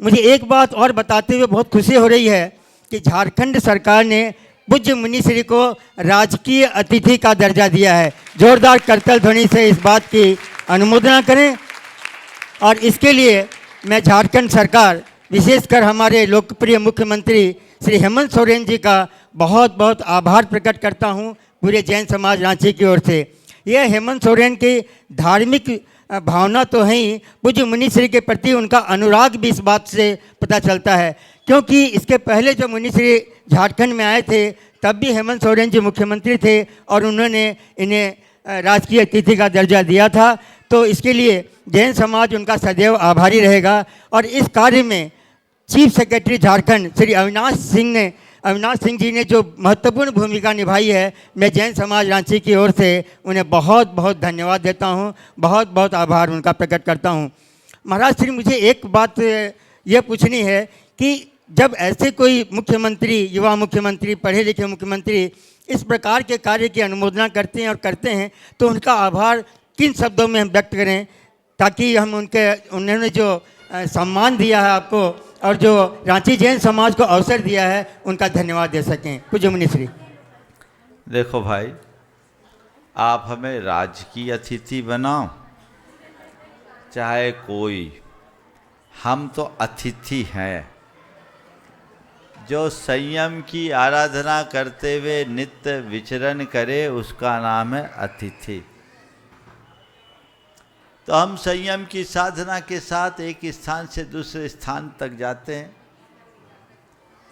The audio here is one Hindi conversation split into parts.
मुझे एक बात और बताते हुए बहुत खुशी हो रही है कि झारखंड सरकार ने पूज्य मुनिश्री को राजकीय अतिथि का दर्जा दिया है। जोरदार करतल ध्वनि से इस बात की अनुमोदना करें। और इसके लिए मैं झारखंड सरकार, विशेषकर हमारे लोकप्रिय मुख्यमंत्री श्री हेमंत सोरेन जी का बहुत बहुत आभार प्रकट करता हूं पूरे जैन समाज रांची की ओर से। यह हेमंत सोरेन की धार्मिक भावना तो है ही, पूज्य मुनिश्री के प्रति उनका अनुराग भी इस बात से पता चलता है, क्योंकि इसके पहले जो मुनिश्री झारखंड में आए थे तब भी हेमंत सोरेन जी मुख्यमंत्री थे और उन्होंने इन्हें राजकीय अतिथि का दर्जा दिया था। तो इसके लिए जैन समाज उनका सदैव आभारी रहेगा। और इस कार्य में चीफ सेक्रेटरी झारखंड श्री अविनाश सिंह जी ने जो महत्वपूर्ण भूमिका निभाई है, मैं जैन समाज रांची की ओर से उन्हें बहुत बहुत धन्यवाद देता हूं, बहुत बहुत आभार उनका प्रकट करता हूं। महाराज श्री, मुझे एक बात ये पूछनी है कि जब ऐसे कोई मुख्यमंत्री, युवा मुख्यमंत्री, पढ़े लिखे मुख्यमंत्री इस प्रकार के कार्य की अनुमोदना करते हैं और करते हैं, तो उनका आभार किन शब्दों में हम व्यक्त करें ताकि हम उन्होंने जो सम्मान दिया है आपको और जो रांची जैन समाज को अवसर दिया है उनका धन्यवाद दे सकें। पूज्य मुनिश्री। देखो भाई, आप हमें राजकीय अतिथि बनाओ चाहे कोई, हम तो अतिथि हैं। जो संयम की आराधना करते हुए नित्य विचरण करे उसका नाम है अतिथि। तो हम संयम की साधना के साथ एक स्थान से दूसरे स्थान तक जाते हैं,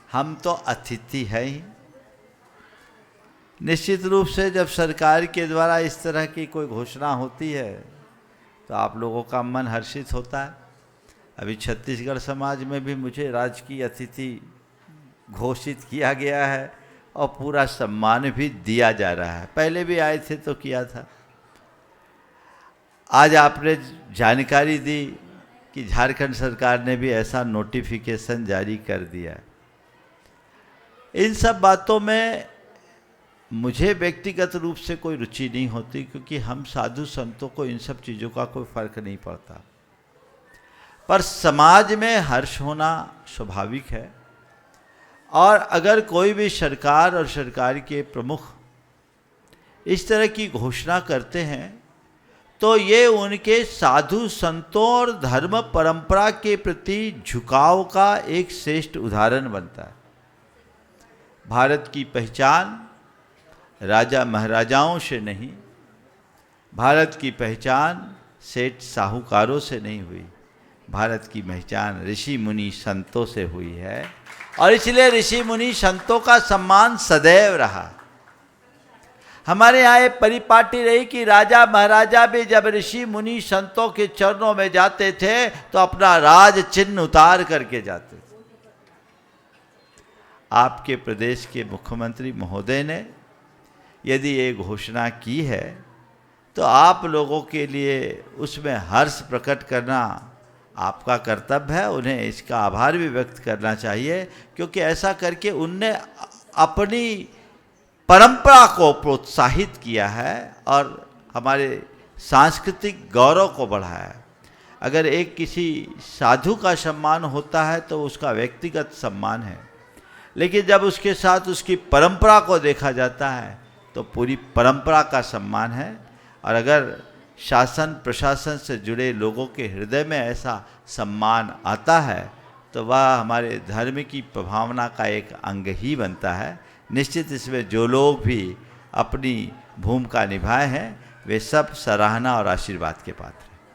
हम तो अतिथि हैं ही। निश्चित रूप से जब सरकार के द्वारा इस तरह की कोई घोषणा होती है तो आप लोगों का मन हर्षित होता है। अभी छत्तीसगढ़ समाज में भी मुझे राजकीय अतिथि घोषित किया गया है और पूरा सम्मान भी दिया जा रहा है। पहले भी आए थे तो किया था। आज आपने जानकारी दी कि झारखंड सरकार ने भी ऐसा नोटिफिकेशन जारी कर दिया है। इन सब बातों में मुझे व्यक्तिगत रूप से कोई रुचि नहीं होती, क्योंकि हम साधु संतों को इन सब चीज़ों का कोई फर्क नहीं पड़ता। पर समाज में हर्ष होना स्वाभाविक है, और अगर कोई भी सरकार और सरकार के प्रमुख इस तरह की घोषणा करते हैं तो ये उनके साधु संतों और धर्म परंपरा के प्रति झुकाव का एक श्रेष्ठ उदाहरण बनता है। भारत की पहचान राजा महाराजाओं से नहीं, भारत की पहचान सेठ साहूकारों से नहीं हुई, भारत की पहचान ऋषि मुनि संतों से हुई है। और इसलिए ऋषि मुनि संतों का सम्मान सदैव रहा। हमारे यहाँ एक परिपाटी रही कि राजा महाराजा भी जब ऋषि मुनि संतों के चरणों में जाते थे तो अपना राज चिन्ह उतार करके जाते थे। आपके प्रदेश के मुख्यमंत्री महोदय ने यदि ये घोषणा की है तो आप लोगों के लिए उसमें हर्ष प्रकट करना आपका कर्तव्य है। उन्हें इसका आभार भी व्यक्त करना चाहिए, क्योंकि ऐसा करके उनने अपनी परंपरा को प्रोत्साहित किया है और हमारे सांस्कृतिक गौरव को बढ़ाया है। अगर एक किसी साधु का सम्मान होता है तो उसका व्यक्तिगत सम्मान है, लेकिन जब उसके साथ उसकी परंपरा को देखा जाता है तो पूरी परंपरा का सम्मान है। और अगर शासन प्रशासन से जुड़े लोगों के हृदय में ऐसा सम्मान आता है तो वह हमारे धर्म की भावना का एक अंग ही बनता है। निश्चित इसमें जो लोग भी अपनी भूमिका निभाए हैं वे सब सराहना और आशीर्वाद के पात्र हैं।